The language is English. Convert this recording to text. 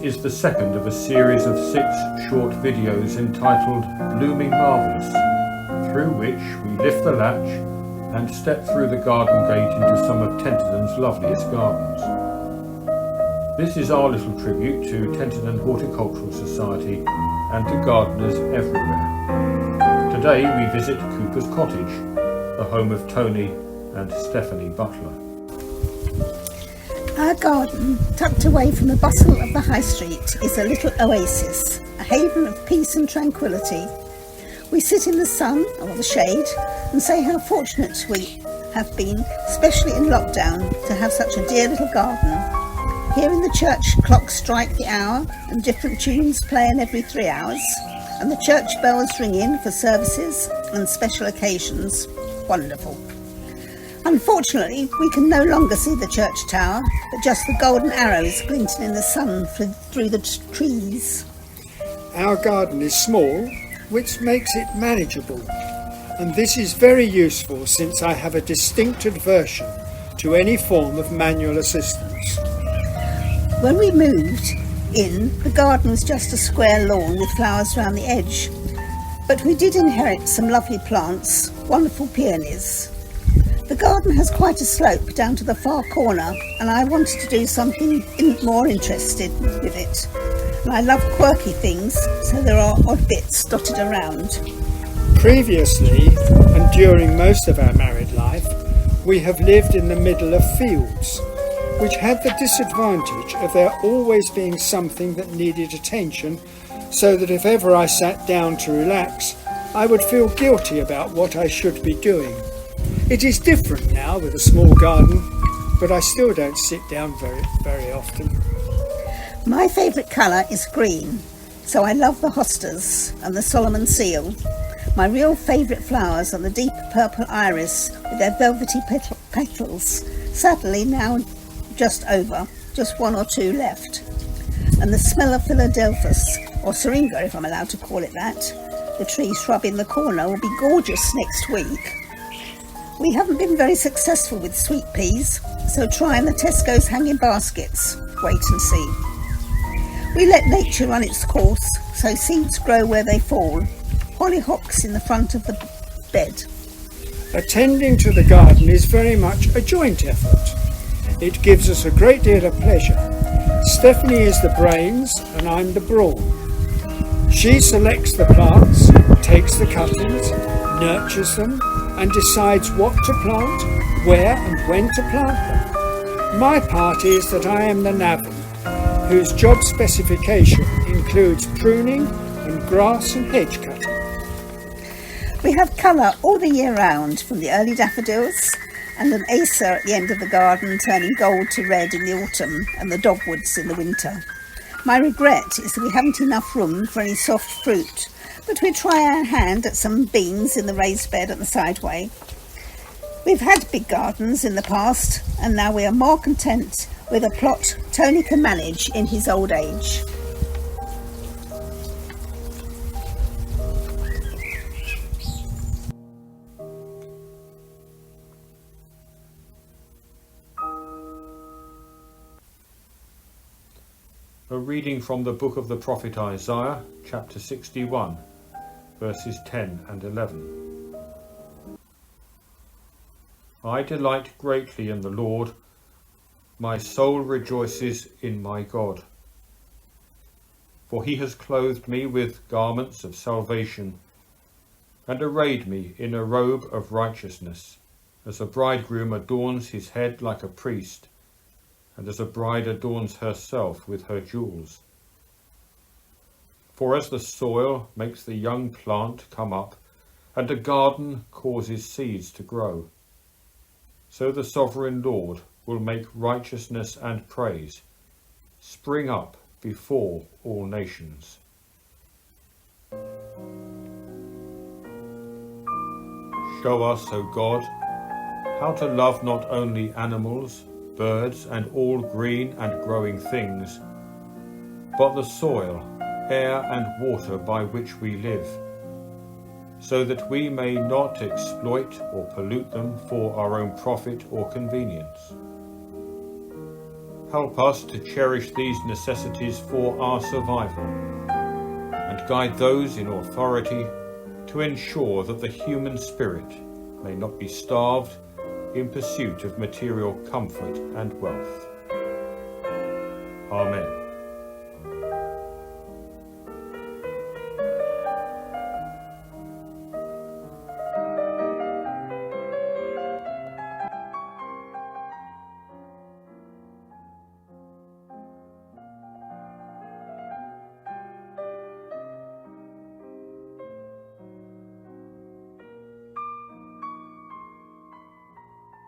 is the second of a series of 6 short videos entitled Blooming Marvellous, through which we lift the latch and step through the garden gate into some of Tenterden's loveliest gardens. This is our little tribute to Tenterden Horticultural Society and to gardeners everywhere. Today we visit Cooper's Cottage, the home of Tony and Stephanie Butler. Our garden, tucked away from the bustle of the High Street, is a little oasis, a haven of peace and tranquillity. We sit in the sun or the shade and say how fortunate we have been, especially in lockdown, to have such a dear little garden. Hearing the church clocks strike the hour and different tunes playing every 3 hours, and the church bells ring in for services and special occasions. Wonderful. Unfortunately, we can no longer see the church tower, but just the golden arrows glinting in the sun through the trees. Our garden is small, which makes it manageable, and this is very useful since I have a distinct aversion to any form of manual assistance. When we moved in, the garden was just a square lawn with flowers round the edge, but we did inherit some lovely plants, wonderful peonies. The garden has quite a slope down to the far corner, and I wanted to do something more interesting with it. And I love quirky things, so there are odd bits dotted around. Previously, and during most of our married life, we have lived in the middle of fields, which had the disadvantage of there always being something that needed attention, so that if ever I sat down to relax, I would feel guilty about what I should be doing. It is different now with a small garden, but I still don't sit down very often. My favourite colour is green, so I love the hostas and the Solomon seal. My real favourite flowers are the deep purple iris with their velvety petals, sadly now just over, just 1 or 2 left. And the smell of Philadelphus, or syringa if I'm allowed to call it that, the tree shrub in the corner, will be gorgeous next week. We haven't been very successful with sweet peas, so trying the Tesco's hanging baskets. Wait and see. We let nature run its course, so seeds grow where they fall. Hollyhocks in the front of the bed. Attending to the garden is very much a joint effort. It gives us a great deal of pleasure. Stephanie is the brains and I'm the brawn. She selects the plants, takes the cuttings, nurtures them, and decides what to plant, where and when to plant them. My part is that I am the navvy, whose job specification includes pruning and grass and hedge cutting. We have colour all the year round, from the early daffodils and an acer at the end of the garden turning gold to red in the autumn and the dogwoods in the winter. My regret is that we haven't enough room for any soft fruit, but we try our hand at some beans in the raised bed at the sideway. We've had big gardens in the past, and now we are more content with a plot Tony can manage in his old age. A reading from the book of the prophet Isaiah, chapter 61, verses 10 and 11. I delight greatly in the Lord, my soul rejoices in my God. For he has clothed me with garments of salvation, and arrayed me in a robe of righteousness, as a bridegroom adorns his head like a priest, and as a bride adorns herself with her jewels. For as the soil makes the young plant come up, and a garden causes seeds to grow, so the sovereign Lord will make righteousness and praise spring up before all nations. Show us, O God, how to love not only animals, birds and all green and growing things, but the soil, air and water by which we live, so that we may not exploit or pollute them for our own profit or convenience. Help us to cherish these necessities for our survival, and guide those in authority to ensure that the human spirit may not be starved in pursuit of material comfort and wealth. Amen.